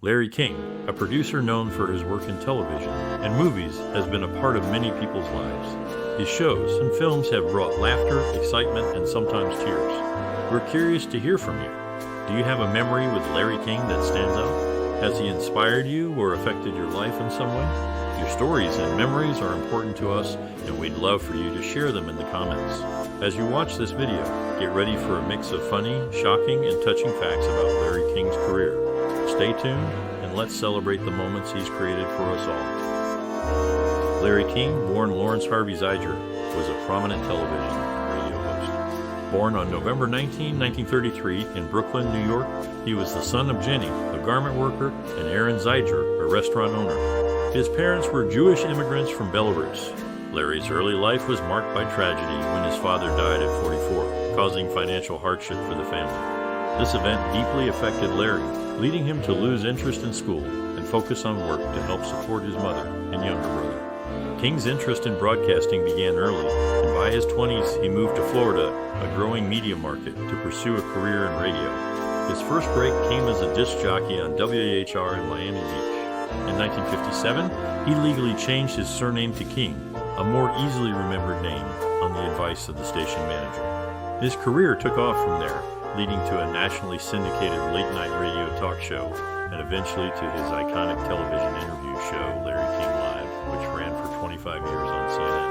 Larry King, a producer known for his work in television and movies, has been a part of many people's lives. His shows and films have brought laughter, excitement, and sometimes tears. We're curious to hear from you. Do you have a memory with Larry King that stands out? Has he inspired you or affected your life in some way? Your stories and memories are important to us, and we'd love for you to share them in the comments. As you watch this video, get ready for a mix of funny, shocking, and touching facts about Larry King's career. Stay tuned, and let's celebrate the moments he's created for us all. Larry King, born Lawrence Harvey Ziger, was a prominent television and radio host. Born on November 19, 1933 in Brooklyn, New York, he was the son of Jenny, a garment worker, and Aaron Ziger, a restaurant owner. His parents were Jewish immigrants from Belarus. Larry's early life was marked by tragedy when his father died at 44, causing financial hardship for the family. This event deeply affected Larry, leading him to lose interest in school and focus on work to help support his mother and younger brother. King's interest in broadcasting began early, and by his 20s he moved to Florida, a growing media market, to pursue a career in radio. His first break came as a disc jockey on WAHR in Miami Beach. In 1957, he legally changed his surname to King, a more easily remembered name, on the advice of the station manager. His career took off from there, leading to a nationally syndicated late-night radio talk show, and eventually to his iconic television interview show, Larry King Live, which ran for 25 years on CNN.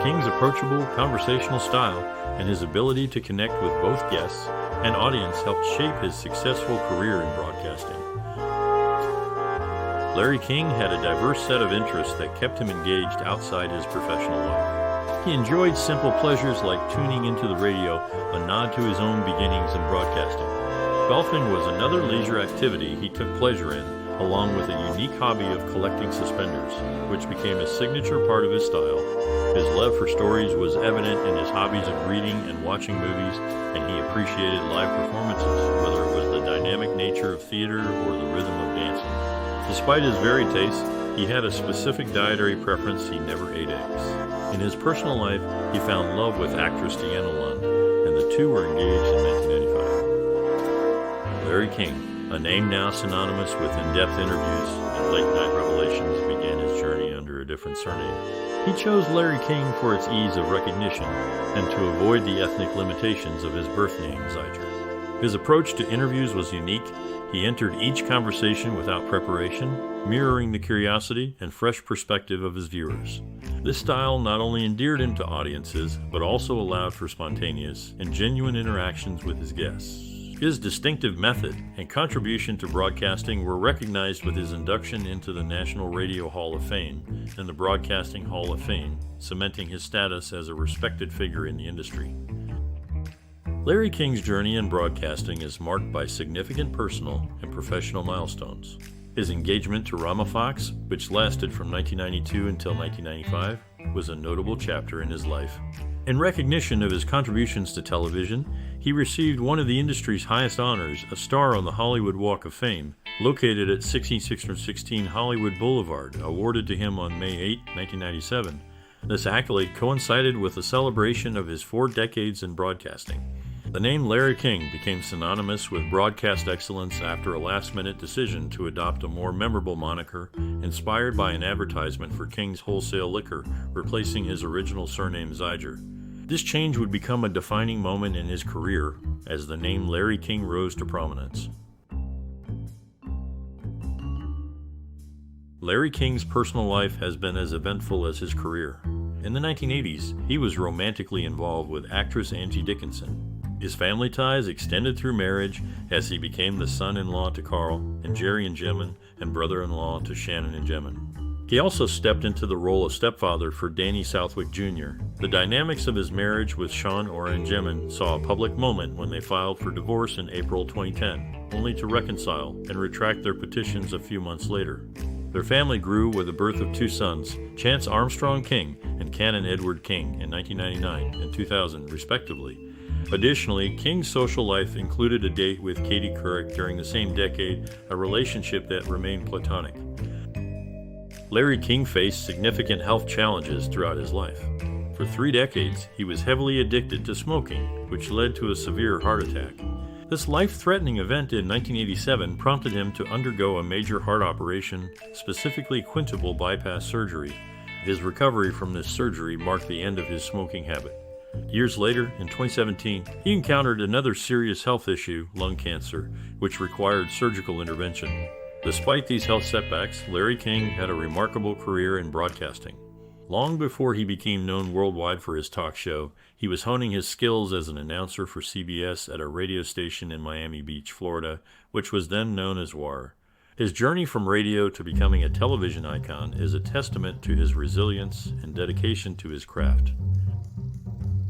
King's approachable, conversational style and his ability to connect with both guests and audience helped shape his successful career in broadcasting. Larry King had a diverse set of interests that kept him engaged outside his professional life. He enjoyed simple pleasures like tuning into the radio, a nod to his own beginnings in broadcasting. Golfing was another leisure activity he took pleasure in, along with a unique hobby of collecting suspenders, which became a signature part of his style. His love for stories was evident in his hobbies of reading and watching movies, and he appreciated live performances, whether it was the dynamic nature of theater or the rhythm of dancing. Despite his varied tastes, he had a specific dietary preference: he never ate eggs. In his personal life, he found love with actress Deanna Lund, and the two were engaged in 1995. Larry King, a name now synonymous with in-depth interviews and late-night revelations, began his journey under a different surname. He chose Larry King for its ease of recognition and to avoid the ethnic limitations of his birth name, Ziger. His approach to interviews was unique. He entered each conversation without preparation, mirroring the curiosity and fresh perspective of his viewers. This style not only endeared him to audiences, but also allowed for spontaneous and genuine interactions with his guests. His distinctive method and contribution to broadcasting were recognized with his induction into the National Radio Hall of Fame and the Broadcasting Hall of Fame, cementing his status as a respected figure in the industry. Larry King's journey in broadcasting is marked by significant personal and professional milestones. His engagement to Rama Fox, which lasted from 1992 until 1995, was a notable chapter in his life. In recognition of his contributions to television, he received one of the industry's highest honors, a star on the Hollywood Walk of Fame, located at 16616 Hollywood Boulevard, awarded to him on May 8, 1997. This accolade coincided with the celebration of his 4 decades in broadcasting. The name Larry King became synonymous with broadcast excellence after a last-minute decision to adopt a more memorable moniker inspired by an advertisement for King's Wholesale Liquor, replacing his original surname Ziger. This change would become a defining moment in his career as the name Larry King rose to prominence. Larry King's personal life has been as eventful as his career. In the 1980s, he was romantically involved with actress Angie Dickinson. His family ties extended through marriage as he became the son-in-law to Carl and Jerry and Jemin and brother-in-law to Shannon and Jemin. He also stepped into the role of stepfather for Danny Southwick Jr. The dynamics of his marriage with Sean, Ora, and Jemin saw a public moment when they filed for divorce in April 2010, only to reconcile and retract their petitions a few months later. Their family grew with the birth of 2 sons, Chance Armstrong King and Canon Edward King, in 1999 and 2000, respectively. Additionally, King's social life included a date with Katie Couric during the same decade, a relationship that remained platonic. Larry King faced significant health challenges throughout his life. For 3 decades, he was heavily addicted to smoking, which led to a severe heart attack. This life-threatening event in 1987 prompted him to undergo a major heart operation, specifically quintuple bypass surgery. His recovery from this surgery marked the end of his smoking habit. Years later, in 2017, he encountered another serious health issue, lung cancer, which required surgical intervention. Despite these health setbacks, Larry King had a remarkable career in broadcasting. Long before he became known worldwide for his talk show, he was honing his skills as an announcer for CBS at a radio station in Miami Beach, Florida, which was then known as WAR. His journey from radio to becoming a television icon is a testament to his resilience and dedication to his craft.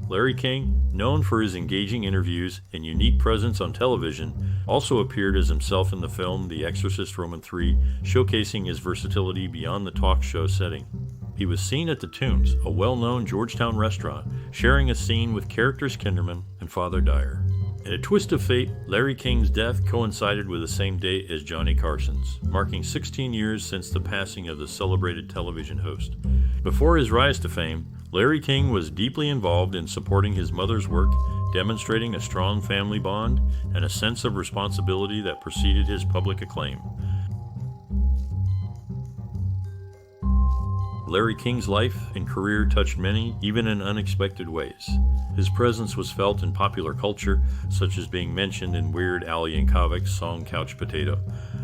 Larry King, known for his engaging interviews and unique presence on television, also appeared as himself in the film The Exorcist Roman III, showcasing his versatility beyond the talk show setting. He was seen at the Tombs, a well-known Georgetown restaurant, sharing a scene with characters Kinderman and Father Dyer. In a twist of fate, Larry King's death coincided with the same date as Johnny Carson's, marking 16 years since the passing of the celebrated television host. Before his rise to fame, Larry King was deeply involved in supporting his mother's work, demonstrating a strong family bond and a sense of responsibility that preceded his public acclaim. Larry King's life and career touched many, even in unexpected ways. His presence was felt in popular culture, such as being mentioned in Weird Al Yankovic's song Couch Potato.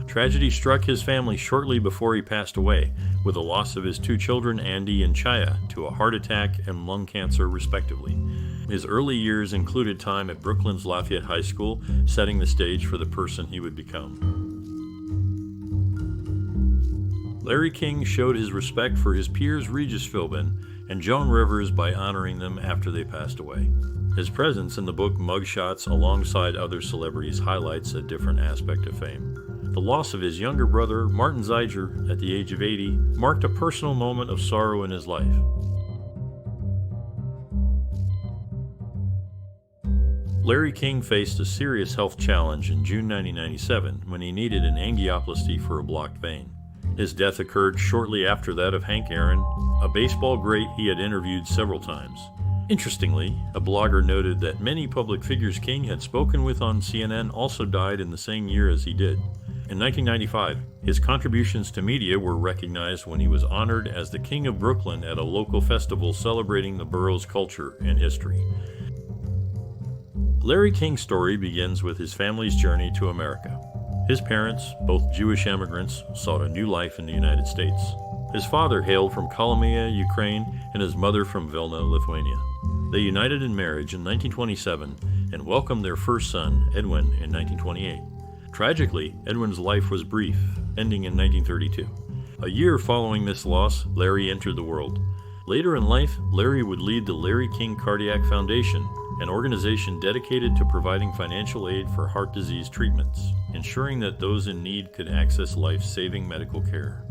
Tragedy struck his family shortly before he passed away, with the loss of his 2 children, Andy and Chaya, to a heart attack and lung cancer, respectively. His early years included time at Brooklyn's Lafayette High School, setting the stage for the person he would become. Larry King showed his respect for his peers Regis Philbin and Joan Rivers by honoring them after they passed away. His presence in the book Mugshots alongside other celebrities highlights a different aspect of fame. The loss of his younger brother, Martin Zeiger, at the age of 80, marked a personal moment of sorrow in his life. Larry King faced a serious health challenge in June 1997 when he needed an angioplasty for a blocked vein. His death occurred shortly after that of Hank Aaron, a baseball great he had interviewed several times. Interestingly, a blogger noted that many public figures King had spoken with on CNN also died in the same year as he did. In 1995, his contributions to media were recognized when he was honored as the King of Brooklyn at a local festival celebrating the borough's culture and history. Larry King's story begins with his family's journey to America. His parents, both Jewish immigrants, sought a new life in the United States. His father hailed from Kolomyia, Ukraine, and his mother from Vilna, Lithuania. They united in marriage in 1927 and welcomed their first son, Edwin, in 1928. Tragically, Edwin's life was brief, ending in 1932. A year following this loss, Larry entered the world. Later in life, Larry would lead the Larry King Cardiac Foundation, an organization dedicated to providing financial aid for heart disease treatments, ensuring that those in need could access life-saving medical care.